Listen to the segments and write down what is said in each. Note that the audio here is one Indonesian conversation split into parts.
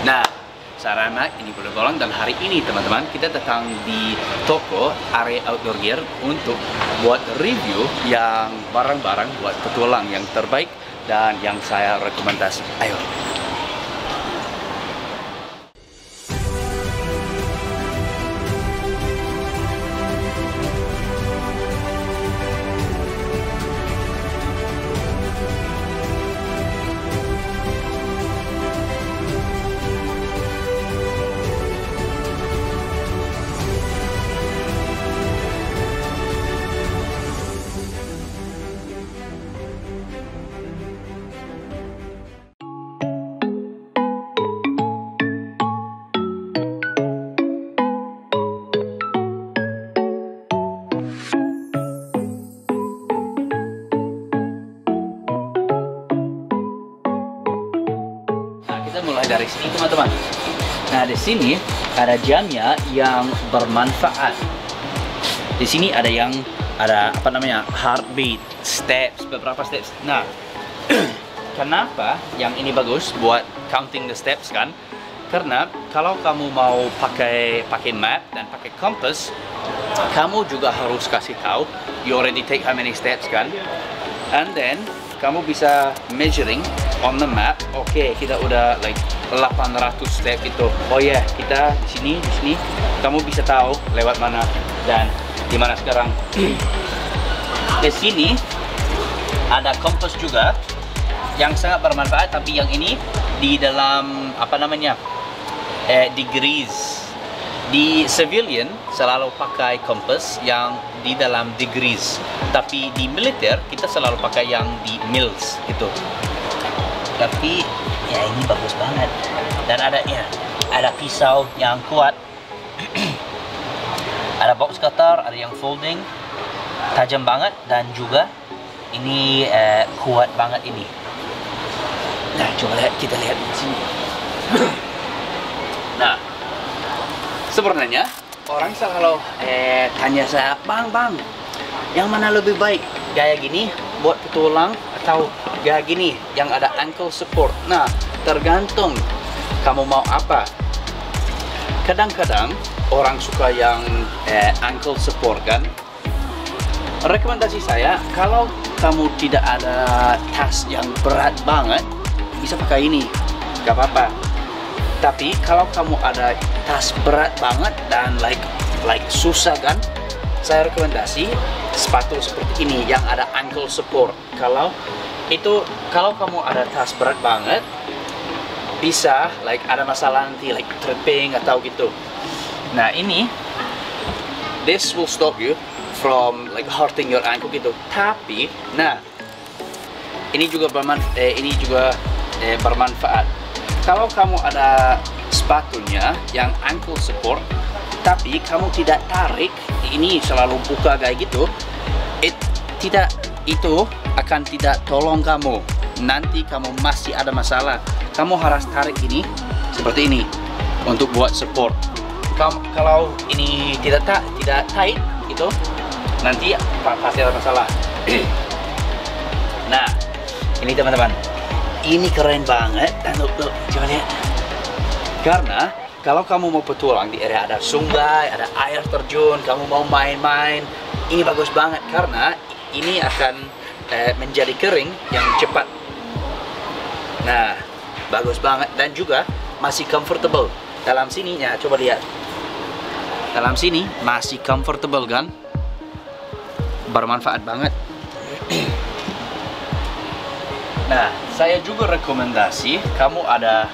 Nah, saya Rahmat, ini Bulu Bolong, dan hari ini teman-teman kita datang di toko Area Outdoor Gear untuk buat review yang barang-barang buat petualang yang terbaik dan yang saya rekomendasi. Ayo. Kita mulai dari sini teman-teman. Nah, di sini ada jamnya yang bermanfaat. Di sini ada apa namanya, heartbeat, steps, beberapa steps. Nah, kenapa yang ini bagus buat counting the steps kan? Karena kalau kamu mau pakai map dan pakai compass, kamu juga harus kasih tahu you already take how many steps kan? And then kamu bisa measuring on the map. Oke, kita udah like 800 step itu. Oh ya, kita di sini kamu bisa tahu lewat mana dan di mana sekarang. Di sini ada kompas juga yang sangat bermanfaat, tapi yang ini di dalam apa namanya, degrees. Di civilian selalu pakai kompas yang di dalam degrees, tapi di militer kita selalu pakai yang di mils gitu. Tapi ya ini bagus banget dan ada pisau yang kuat. Ada box cutter, ada yang folding, tajam banget, dan juga ini kuat banget ini. Nah, coba kita lihat di sini. Nah, sebenarnya orang selalu tanya saya, bang, yang mana lebih baik? Gaya gini buat petualang atau gaya gini yang ada ankle support? Nah, tergantung kamu mau apa. Kadang-kadang orang suka yang ankle support kan. Rekomendasi saya, kalau kamu tidak ada tas yang berat banget, bisa pakai ini, gak apa-apa. Tapi kalau kamu ada tas berat banget dan like susah kan, saya rekomendasi sepatu seperti ini yang ada ankle support. Kalau kamu ada tas berat banget, bisa like ada masalah nanti like tripping atau gitu. Nah, this will stop you from like hurting your ankle gitu. Tapi nah, ini juga bermanfaat. Kalau kamu ada sepatunya yang ankle support, tapi kamu tidak tarik, ini selalu buka kayak gitu, itu akan tidak tolong kamu. Nanti kamu masih ada masalah. Kamu harus tarik ini seperti ini untuk buat support. Kalau ini tidak tight, itu nanti pasti ada masalah. Nah, ini teman-teman. Ini keren banget, dan coba lihat. Karena kalau kamu mau petualang di area ada sungai, ada air terjun, kamu mau main-main, ini bagus banget karena ini akan menjadi kering yang cepat. Nah, bagus banget dan juga masih comfortable. Dalam sini ya, coba lihat. Dalam sini masih comfortable kan? Bermanfaat banget. Nah, saya juga rekomendasi kamu ada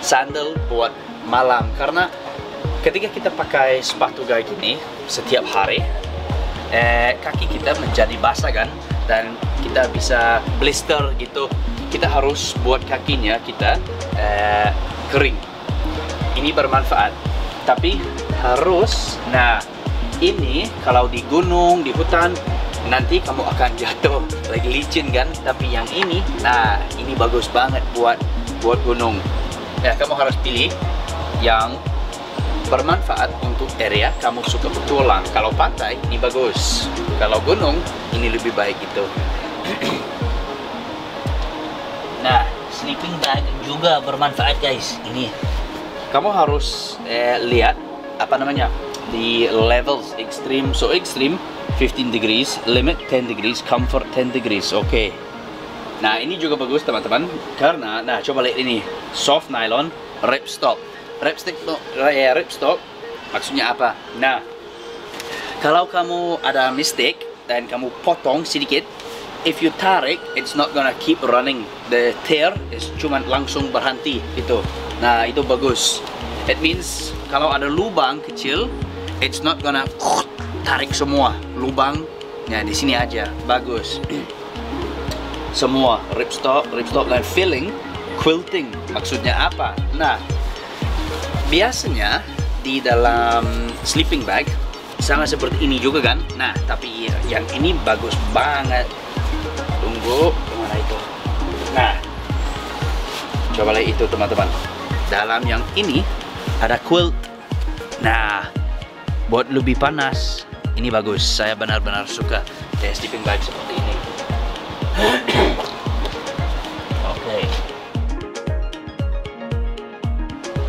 sandal buat malam, karena ketika kita pakai sepatu kayak gini setiap hari, kaki kita menjadi basah kan, dan kita bisa blister gitu. Kita harus buat kakinya kita kering. Ini bermanfaat, tapi harus. Nah, ini kalau di gunung, di hutan, nanti kamu akan jatuh lagi licin kan. Tapi yang ini, nah ini bagus banget buat gunung. Ya, kamu harus pilih yang bermanfaat untuk area kamu suka petualang. Kalau pantai ini bagus, kalau gunung ini lebih baik gitu. Nah, sleeping bag juga bermanfaat guys. Ini kamu harus lihat apa namanya di levels extreme. So extreme 15 degrees, limit 10 degrees, comfort 10 degrees. Oke. Nah ini juga bagus teman-teman karena nah coba lihat ini soft nylon ripstop. Ripstop maksudnya apa? Nah kalau kamu ada mistake dan kamu potong sedikit, if you tarik, it's not gonna keep running. The tear is cuma langsung berhenti itu. Nah itu bagus. It means kalau ada lubang kecil, it's not gonna tarik semua lubang. Nah di sini aja bagus. Semua ripstop dan filling, quilting. Maksudnya apa? Nah biasanya di dalam sleeping bag sama seperti ini juga kan. Nah tapi yang ini bagus banget. Tunggu, mana itu? Nah coba lihat itu teman-teman. Dalam yang ini ada quilt. Nah buat lebih panas ini bagus. Saya benar-benar suka sleeping bag seperti ini. Oke.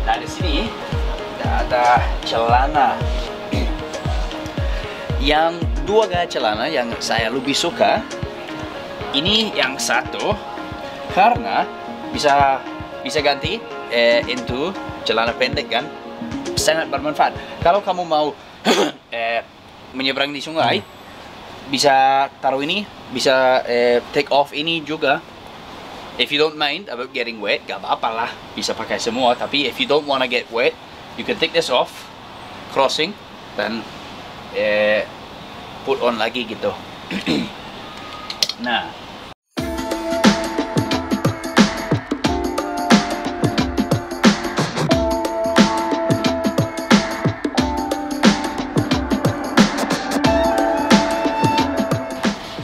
Nah di sini ada celana. Yang dua gaya celana yang saya lebih suka. Ini yang satu karena bisa ganti into celana pendek kan, sangat bermanfaat. Kalau kamu mau menyeberang di sungai, bisa taruh ini, bisa take off ini juga. If you don't mind about getting wet, gak apa-apa lah, bisa pakai semua. Tapi if you don't wanna get wet, you can take this off, crossing, dan put on lagi gitu. Nah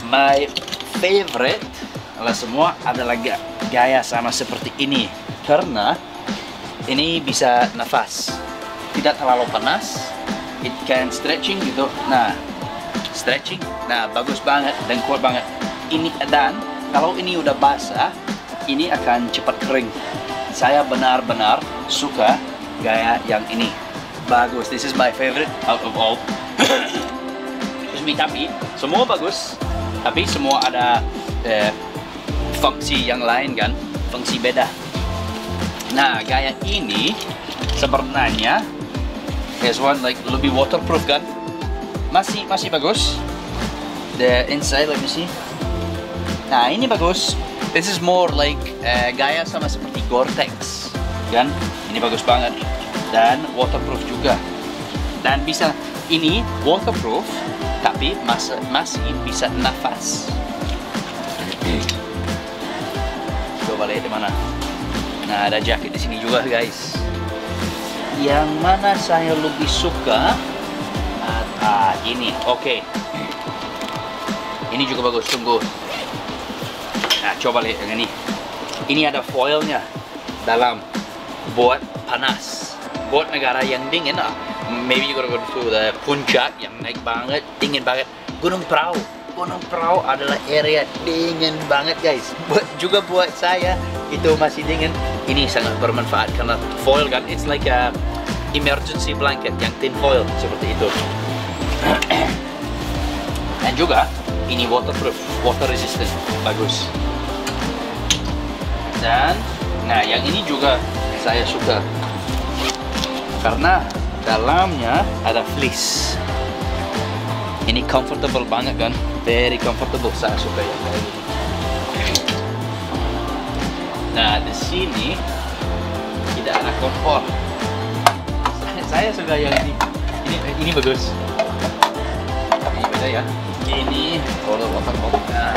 my favorite semua adalah gaya sama seperti ini karena ini bisa nafas, tidak terlalu panas. It can stretching gitu. Nah, stretching. Nah, bagus banget dan kuat banget. Ini dan kalau ini udah basah, ini akan cepat kering. Saya benar-benar suka gaya yang ini. Bagus. This is my favorite out of all. Tapi semua bagus. Tapi semua ada fungsi yang lain kan, fungsi beda. Nah, gaya ini sebenarnya there's one like lebih waterproof kan, masih bagus. The inside, let me see. Nah ini bagus. This is more like gaya sama seperti Gore-Tex kan. Ini bagus banget dan waterproof juga. Dan bisa ini waterproof tapi masih bisa nafas. Coba lihat di mana. Nah ada jaket di sini juga guys. Yang mana saya lebih suka? Ini, oke. Ini juga bagus. Tunggu. Nah, coba lihat yang ini. Ini ada foilnya dalam buat panas. Buat negara yang dingin, maybe you gotta go to the puncak yang naik banget, dingin banget. Gunung Prau. Gunung Prau adalah area dingin banget guys. Juga buat saya itu masih dingin. Ini sangat bermanfaat karena foil kan, it's like a emergency blanket yang tin foil seperti itu. Dan juga ini waterproof, water resistant, bagus. Dan nah yang ini juga saya suka karena dalamnya ada fleece. Ini comfortable banget kan, very comfortable. Saya suka yang kayak gini. Nah di sini tidak ada kompor. Saya suka yang ini. Ini bagus. Ini beda ya. Ini kalau waterproof. Nah,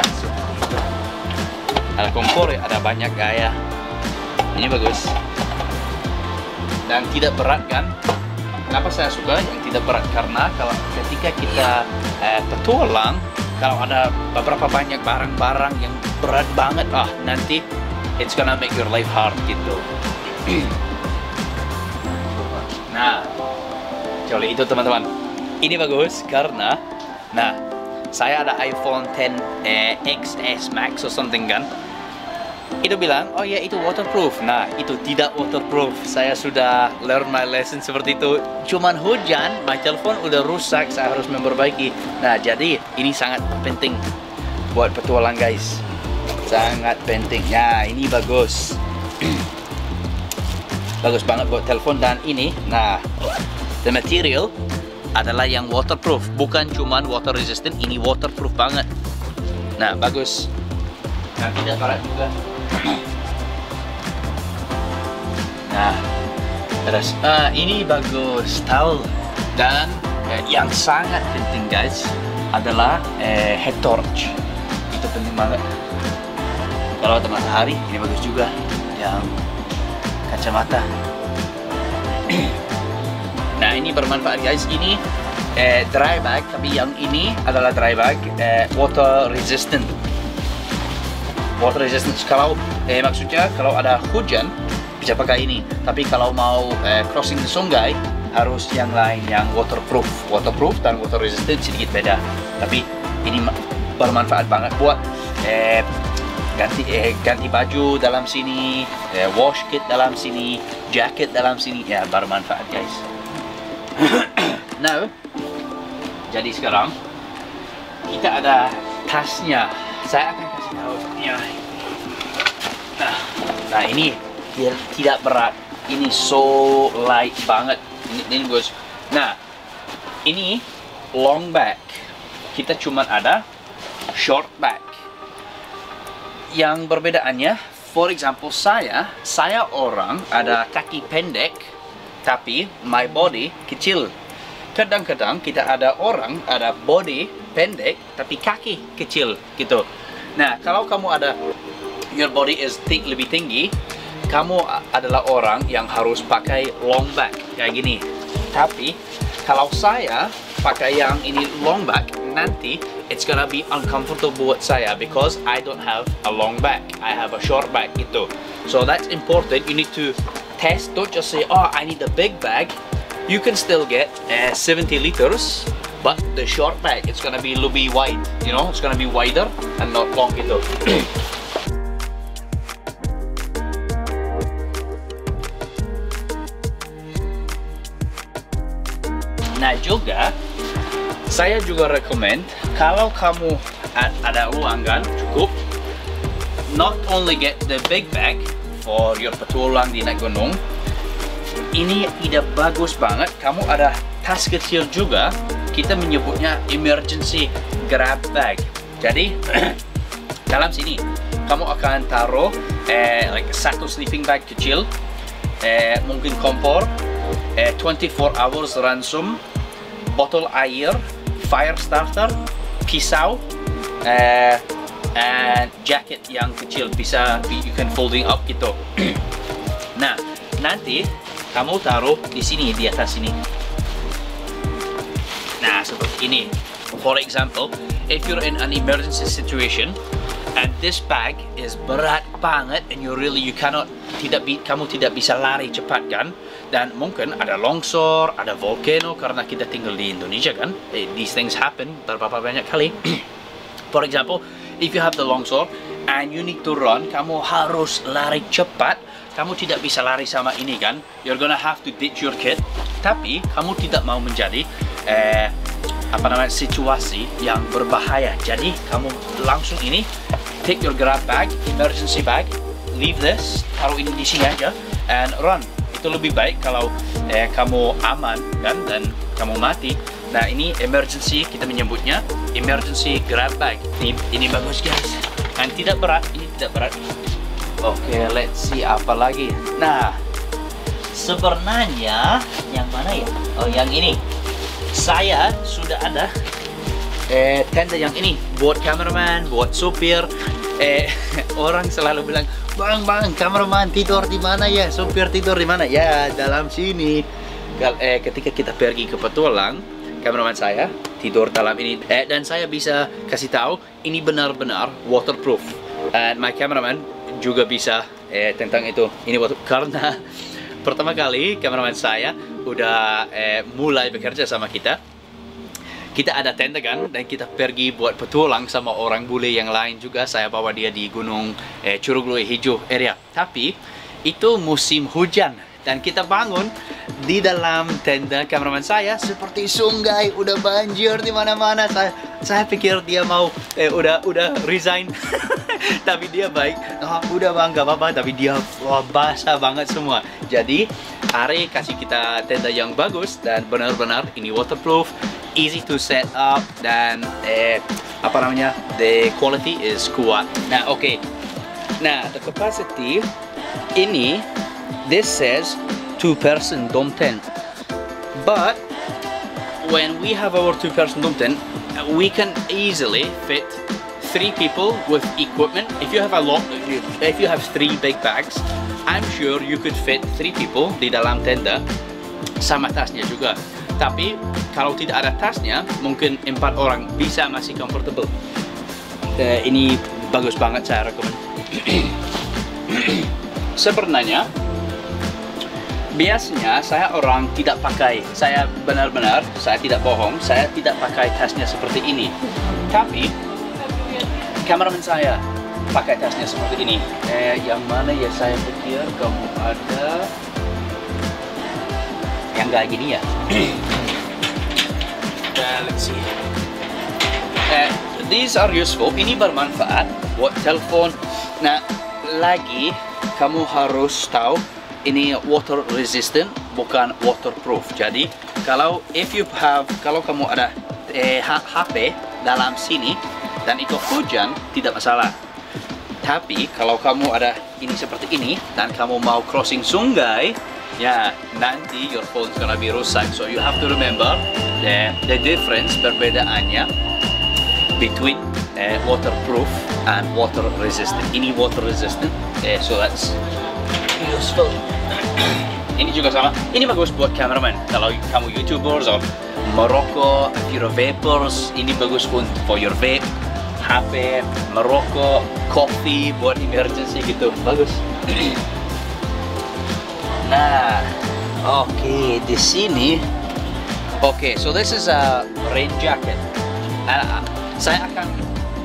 ada kompor ya, ada banyak gaya. Ini bagus. Dan tidak berat kan? Kenapa saya suka yang tidak berat? Karena kalau ketika kita petualang, kalau ada beberapa banyak barang-barang yang berat banget, nanti it's gonna make your life hard gitu. Nah, coba itu teman-teman. Ini bagus karena, nah, saya ada iPhone 10 XS Max or something kan. Itu bilang, oh ya itu waterproof. Nah, itu tidak waterproof. Saya sudah learn my lesson seperti itu. Cuman hujan, my telepon udah rusak, saya harus memperbaiki. Nah, jadi ini sangat penting buat petualang guys. Sangat penting. Ya, ini bagus. Bagus banget buat telepon. Dan ini, nah, the material adalah yang waterproof. Bukan cuman water resistant, ini waterproof banget. Nah, bagus. Nah, tidak berat juga. Nah, terus ini bagus tahu. Dan yang sangat penting guys adalah head torch. Itu penting banget. Kalau matahari ini bagus juga. Yang kacamata. Nah, ini bermanfaat guys. Ini dry bag, tapi yang ini adalah dry bag water resistant. Water resistance. Kalau maksudnya kalau ada hujan bisa pakai ini. Tapi kalau mau crossing the sungai harus yang lain, yang waterproof. Waterproof dan water resistant sedikit beda. Tapi ini bermanfaat banget buat ganti baju dalam sini, wash kit dalam sini, jacket dalam sini. Ya, bermanfaat guys. Now, jadi sekarang kita ada tasnya. Saya akan kasih tahu ya. Nah, ini tidak berat. Ini so light banget. Ini bagus. Nah, ini long back. Kita cuma ada short back. Yang perbedaannya, for example, saya orang ada kaki pendek, tapi my body kecil. Kadang-kadang kita ada orang ada body pendek tapi kaki kecil gitu. Nah, kalau kamu ada your body is lebih tinggi, kamu adalah orang yang harus pakai long back kayak gini. Tapi kalau saya pakai yang ini long back, nanti it's gonna be uncomfortable buat saya because I don't have a long back. I have a short back gitu. So that's important. You need to test. Don't just say, oh, I need a big bag. You can still get 70 liters, but the short bag it's gonna be a little bit wide, you know, it's gonna be wider and not long gitu. Nah, juga saya juga recommend kalau kamu ada uang kan cukup, not only get the big bag for your petualang di naik gunung. Ini ide bagus banget. Kamu ada tas kecil juga. Kita menyebutnya emergency grab bag. Jadi dalam sini kamu akan taruh like satu sleeping bag kecil, mungkin kompor, 24 hours ransom, botol air, fire starter, pisau, and jacket yang kecil bisa you can folding up gitu. Nah, nanti kamu taruh di sini, di atas sini. Nah, seperti ini. For example, if you're in an emergency situation and this bag is berat banget and kamu tidak bisa lari cepat kan, dan mungkin ada longsor, ada volcano karena kita tinggal di Indonesia kan. These things happen berapa banyak kali. For example, if you have the longsor and you need to run, kamu harus lari cepat. Kamu tidak bisa lari sama ini kan. You're gonna have to ditch your kit. Tapi kamu tidak mau menjadi situasi yang berbahaya. Jadi kamu langsung ini take your grab bag, emergency bag, leave this, taruh ini di sini aja, and run. Itu lebih baik kalau kamu aman kan dan kamu mati. Nah, ini emergency, kita menyebutnya emergency grab bag. Ini bagus guys. Dan tidak berat, ini tidak berat. Oke, let's see apa lagi. Nah, sebenarnya yang mana ya? Oh, yang ini. Saya sudah ada tenda yang ini buat kameraman, buat supir. Orang selalu bilang, bang, kameraman tidur di mana ya? Supir tidur di mana? Ya, dalam sini. Ketika kita pergi ke petualang, kameraman saya tidur dalam ini. Dan saya bisa kasih tahu, ini benar-benar waterproof. And my cameraman juga bisa tentang itu. Ini karena pertama kali kameraman saya udah mulai bekerja sama kita. kita ada tenda kan, dan kita pergi buat petualang sama orang bule yang lain juga. Saya bawa dia di Gunung Curug Loe Hijau area. Tapi itu musim hujan dan kita bangun di dalam tenda kameraman saya seperti sungai, udah banjir di mana-mana. Saya pikir dia mau udah resign. Tapi dia baik. Udah bang, gak apa-apa. Tapi dia basah banget semua. Jadi Ari kasih kita tenda yang bagus dan benar-benar ini waterproof, easy to set up, dan apa namanya, the quality is kuat. Nah, oke. Nah, the capacity ini, this says 2-person dome tent, but when we have our 2-person dome tent, we can easily fit 3 people with equipment. If you have if you have 3 big bags, I'm sure you could fit 3 people di dalam tenda sama tasnya juga. Tapi kalau tidak ada tasnya, mungkin 4 orang bisa masih comfortable. Ini bagus banget, saya rekomend. Sebenarnya biasanya saya orang tidak pakai, saya benar-benar, saya tidak bohong, saya tidak pakai tasnya seperti ini. Tapi kameramen saya pakai tasnya seperti ini. Yang mana ya, saya pikir kamu ada yang kayak gini ya. Let's see. These are useful. Ini bermanfaat buat telepon. Nah, lagi kamu harus tahu ini water resistant, bukan waterproof. Jadi kalau kamu ada HP dalam sini dan itu hujan, tidak masalah. Tapi kalau kamu ada ini seperti ini dan kamu mau crossing sungai, ya nanti your phone's gonna be rusak. So you have to remember the difference, perbedaannya between waterproof and water resistant. Ini water resistant, so that's useful. Ini juga sama. Ini bagus buat cameraman. Kalau kamu YouTubers or merokok, if you're vapors, ini bagus for your vape. HP, merokok, coffee buat emergency gitu, bagus. Nah, oke, di sini, so this is a rain jacket. Saya akan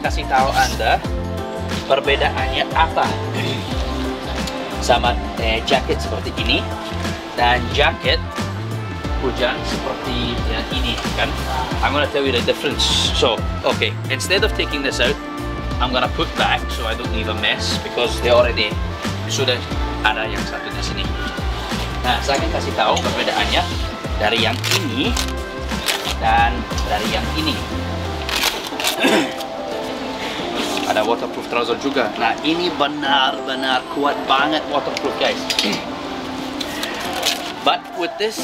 kasih tahu Anda perbedaannya apa sama jaket seperti ini dan jaket hujan seperti yang ini kan. I'm gonna tell you the difference. So, okay, instead of taking this out, I'm gonna put back so I don't leave a mess because they already sudah ada yang satu di sini. Nah, saya akan kasih tahu perbedaannya dari yang ini dan dari yang ini. Ada waterproof trouser juga. Nah, ini benar-benar kuat banget waterproof, guys. But with this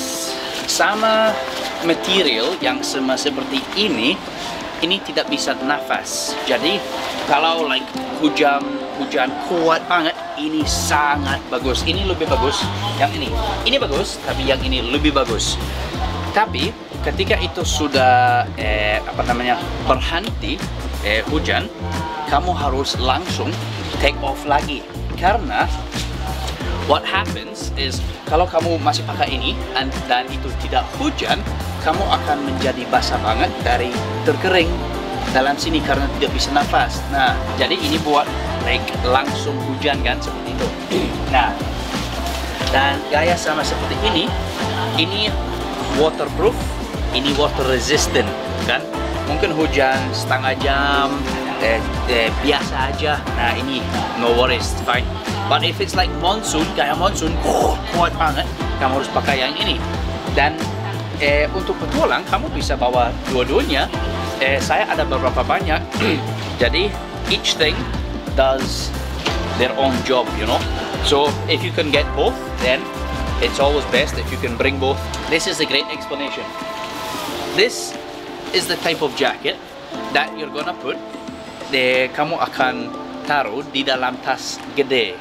sama material yang sama seperti ini tidak bisa nafas. Jadi kalau like hujan kuat banget, ini sangat bagus. Ini lebih bagus yang ini. Ini bagus, tapi yang ini lebih bagus. Tapi ketika itu sudah berhenti hujan, kamu harus langsung take off lagi, karena what happens is kalau kamu masih pakai ini dan itu tidak hujan, kamu akan menjadi basah banget dari terkering dalam sini karena tidak bisa nafas. Nah, jadi ini buat like langsung hujan kan seperti itu. Nah, dan gaya sama seperti ini waterproof, ini water resistant kan. Mungkin hujan setengah jam biasa aja. Nah, ini no worries, fine. But if it's like monsoon, kayak monsoon kuat banget, kamu harus pakai yang ini. Dan untuk petualang kamu bisa bawa dua-duanya. Saya ada beberapa banyak. Jadi each thing does their own job, you know. So if you can get both, then it's always best if you can bring both. This is a great explanation. This is the type of jacket that you're gonna put. Kamu akan taruh di dalam tas gede.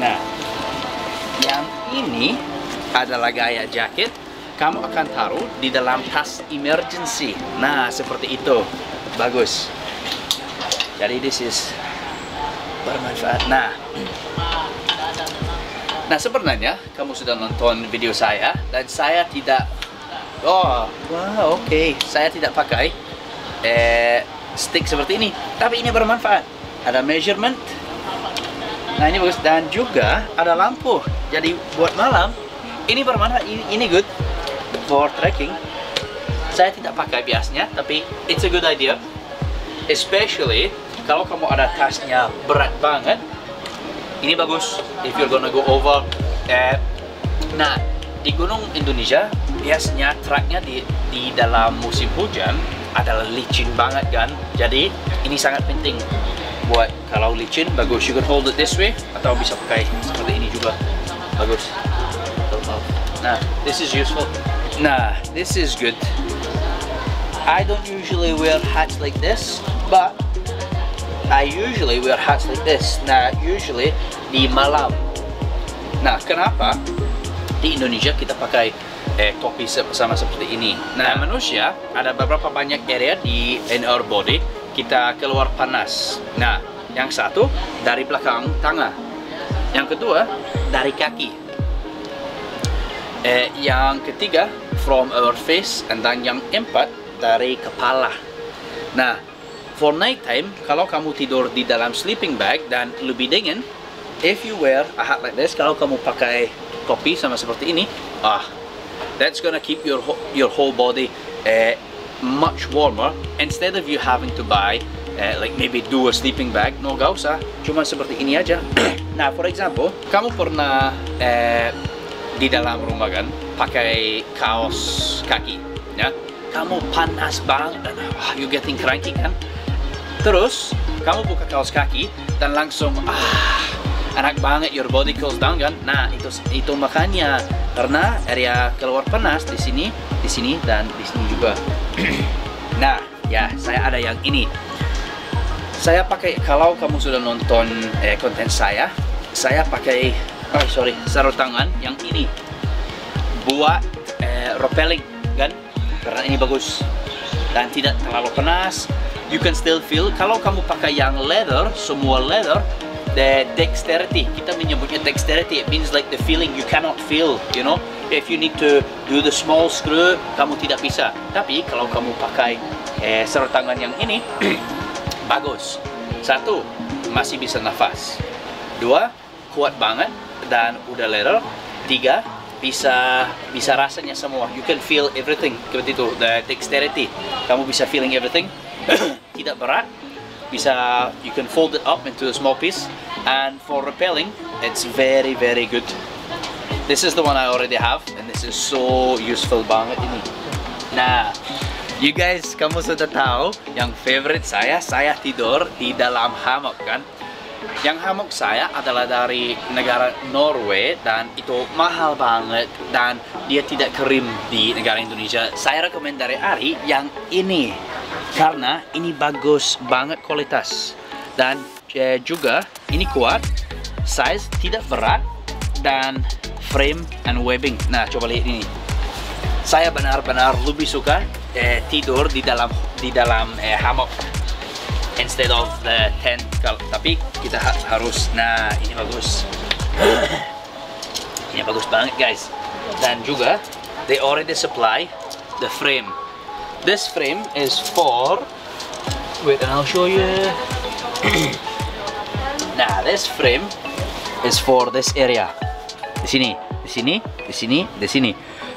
Nah, yang ini adalah gaya jaket. Kamu akan taruh di dalam tas emergency. Nah, seperti itu. Bagus. Jadi this is bermanfaat. Nah, sebenarnya kamu sudah nonton video saya dan saya tidak Oh, wow, oke. Saya tidak pakai stick seperti ini, tapi ini bermanfaat. Ada measurement. Nah, ini bagus, dan juga ada lampu. Jadi buat malam ini bermanfaat. Ini good for trekking. Saya tidak pakai biasanya, tapi it's a good idea. Especially kalau kamu ada tasnya berat banget. Ini bagus if you're gonna go over. Nah, di Gunung Indonesia biasanya treknya di dalam musim hujan adalah licin banget kan. Jadi ini sangat penting buat kalau licin, bagus. You can hold it this way atau bisa pakai seperti ini juga, bagus. Nah, this is useful. Nah, this is good. I don't usually wear hats like this, but I usually wear hats like this. Nah, usually di malam. Nah, kenapa di Indonesia kita pakai topi sama seperti ini? Nah, manusia ada beberapa banyak area in our body kita keluar panas. Nah, yang satu dari belakang tangan, yang kedua dari kaki, yang ketiga from our face, dan yang empat dari kepala. Nah, for night time, kalau kamu tidur di dalam sleeping bag dan lebih dingin, if you wear a hat like this, kalau kamu pakai topi sama seperti ini, that's gonna keep your whole body much warmer. Instead of you having to buy like maybe do a sleeping bag, no, gak usah, cuma seperti ini aja. Nah, for example, kamu pernah di dalam rumah kan pakai kaos kaki, ya? Kamu panas banget dan you getting cranky kan? Terus kamu buka kaos kaki dan langsung enak banget, your body cools down kan? Nah, itu makanya, karena area keluar panas di sini, dan di sini juga. Nah, ya, saya ada yang ini. Saya pakai, kalau kamu sudah nonton konten saya pakai sarung tangan yang ini buat rappelling kan? Karena ini bagus dan tidak terlalu panas. You can still feel, kalau kamu pakai yang leather, semua leather, the dexterity, kita menyebutnya dexterity, it means like the feeling you cannot feel, you know. If you need to do the small screw, kamu tidak bisa. Tapi kalau kamu pakai sarung tangan yang ini, bagus. Satu, masih bisa nafas. Dua, kuat banget dan udah leather. Tiga, bisa rasanya semua. You can feel everything, seperti itu, the dexterity. Kamu bisa feeling everything. Tidak berat. Bisa, you can fold it up into a small piece, and for rappelling it's very good. This is the one I already have, and this is so useful banget ini. Nah, you guys, kamu sudah tahu yang favorite saya tidur di dalam hammock kan. Yang hammock saya adalah dari negara Norway dan itu mahal banget dan dia tidak kering di negara Indonesia. Saya rekomend dari Ari yang ini karena ini bagus banget kualitas dan juga ini kuat, size tidak berat, dan frame and webbing. Nah, coba lihat ini. Saya benar-benar lebih suka tidur di dalam hammock instead of the tent. Tapi kita harus, nah ini bagus. Ini bagus banget guys. Dan juga they already supply the frame. This frame is for, wait and I'll show you. Nah, this frame is for this area. Di sini, di sini, di sini, di sini.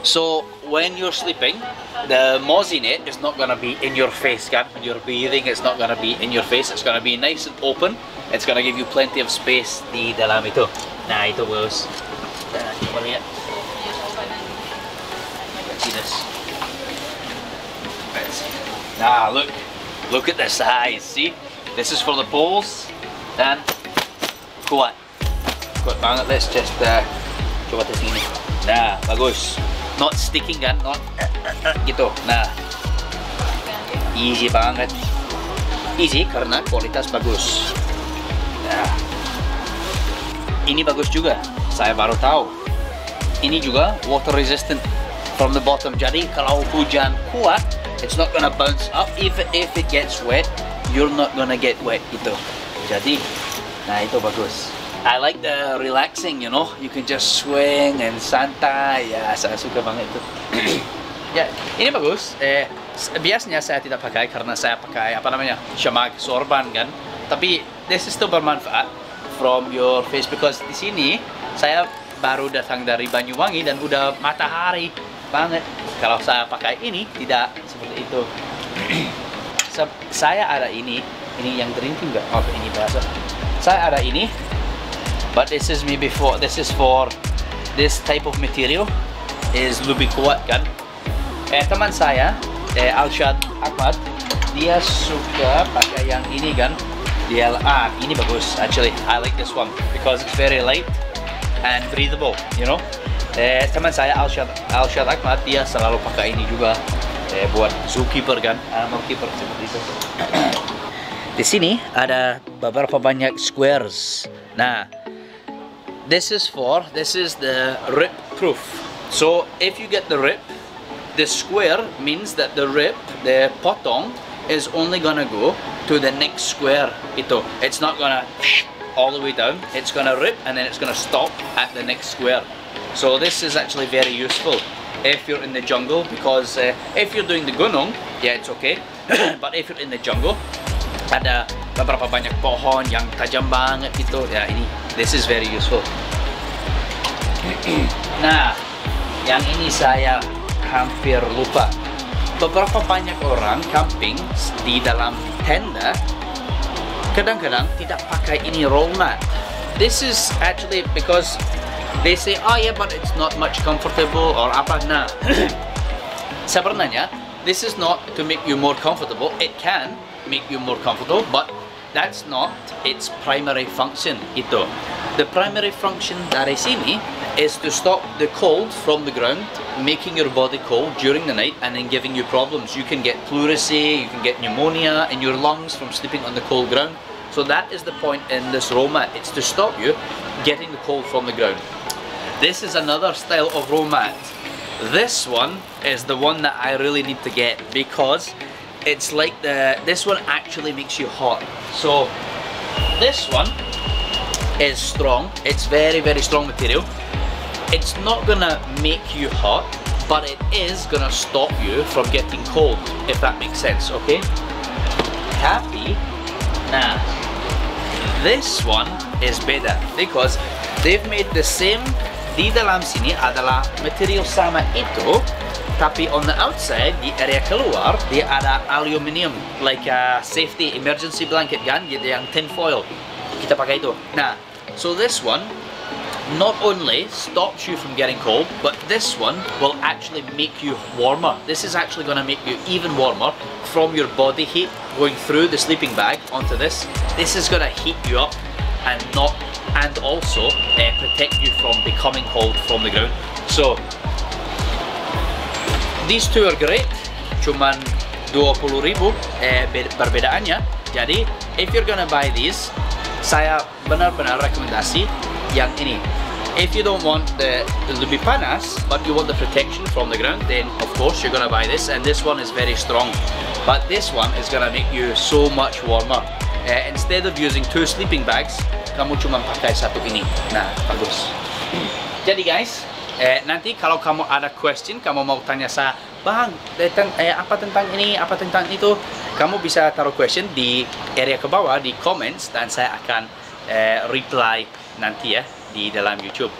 So when you're sleeping, the mozzie is not gonna be in your face kan. When you're breathing, it's not gonna be in your face. It's gonna be nice and open. It's gonna give you plenty of space di dalam itu. Nah, itu bagus. Coba lihat. Let's see this. Nah, look at the size. See, this is for the poles dan kuat banget. Let's just coba tes ini. Nah, bagus. Not sticking kan, not gitu. Nah, easy banget. Easy karena kualitas bagus. Nah, ini bagus juga. Saya baru tahu. Ini juga water resistant from the bottom. Jadi kalau hujan kuat, it's not gonna bounce up. If it gets wet, you're not gonna get wet gitu. Jadi, nah itu bagus. I like the relaxing, you know. You can just swing and santai. Ya, saya suka banget itu. Ya, ini bagus. Biasanya saya tidak pakai karena saya pakai apa namanya Shimag sorban kan. Tapi this is still bermanfaat from your face because di sini saya baru datang dari Banyuwangi dan udah matahari banget. Kalau saya pakai ini tidak seperti itu. Saya ada ini yang drinking enggak? Oh, ini biasa. Saya ada ini, but this is maybe for this type of material is lebih kuat kan. Teman saya Alshad Ahmad dia suka pakai yang ini kan. Dia ini bagus actually. I like this one because it's very light and breathable, you know. Teman saya Alshad Ahmad dia selalu pakai ini juga buat zookeeper kan, animal keeper seperti itu. Di sini ada beberapa banyak squares. Nah, this is the rip proof. So if you get the rip, the square means that the potong is only gonna go to the next square. It's not gonna all the way down. It's gonna rip and then it's gonna stop at the next square. So this is actually very useful if you're in the jungle because if you're doing the gunung, yeah, it's okay. But if you're in the jungle, ada beberapa banyak pohon yang tajam banget gitu. Ya, this is very useful. Nah, yang ini saya hampir lupa. Beberapa banyak orang camping di dalam tenda kadang-kadang tidak pakai ini roll mat. This is actually because they say, oh yeah, but it's not much comfortable or apa. Nah, sebenarnya this is not to make you more comfortable. It can make you more comfortable, but that's not its primary function. The primary function dari sini is to stop the cold from the ground, making your body cold during the night and then giving you problems. You can get pleurisy, you can get pneumonia in your lungs from sleeping on the cold ground. So that is the point in this roll mat. It's to stop you getting the cold from the ground. This is another style of roll mat. This one is the one that I really need to get because it's like this one actually makes you hot. So this one is strong. It's very, very strong material. It's not gonna make you hot, but it is gonna stop you from getting cold, if that makes sense, okay? Tapi, nah, this one is better because they've made the same. Di dalam sini adalah material sama itu, tapi on the outside, di area keluar, dia ada aluminium, like a safety emergency blanket kan, gitu yang tin foil. Kita pakai itu. Nah, so this one not only stops you from getting cold, but this one will actually make you warmer. This is actually going to make you even warmer from your body heat going through the sleeping bag onto this. This is going to heat you up and also protect you from becoming cold from the ground. So these two are great. Cuman 20.000 perbedaannya. Jadi if you're gonna buy these, saya benar-benar rekomendasi yang ini. If you don't want the lebih panas, but you want the protection from the ground, then of course you're gonna buy this, and this one is very strong. But this one is gonna make you so much warmer. Instead of using 2 sleeping bags, kamu cuma pakai satu ini. Nah, bagus. Jadi guys, nanti kalau kamu ada question, kamu mau tanya saya, Bang, apa tentang ini, apa tentang itu, kamu bisa taruh question di area ke bawah, di comments, dan saya akan reply nanti ya, di dalam YouTube.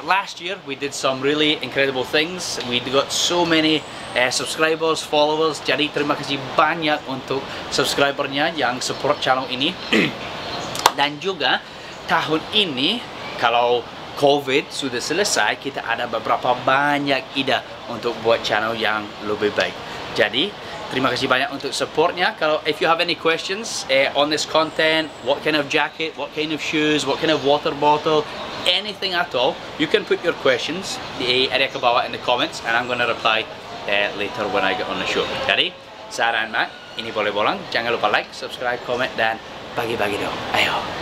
Last year, we did some really incredible things. We got so many subscribers, followers. Jadi terima kasih banyak untuk subscribernya yang support channel ini. Dan juga tahun ini, kalau COVID sudah selesai, kita ada beberapa banyak ide untuk buat channel yang lebih baik. Jadi terima kasih banyak untuk supportnya. Kalau if you have any questions on this content, what kind of jacket, what kind of shoes, what kind of water bottle, anything at all, you can put your questions di area ke bawah in the comments, and I'm gonna reply later when I get on the show. Jadi saran Mat, ini boleh bolang. Jangan lupa like, subscribe, comment, dan bagi-bagi dong. Ayo.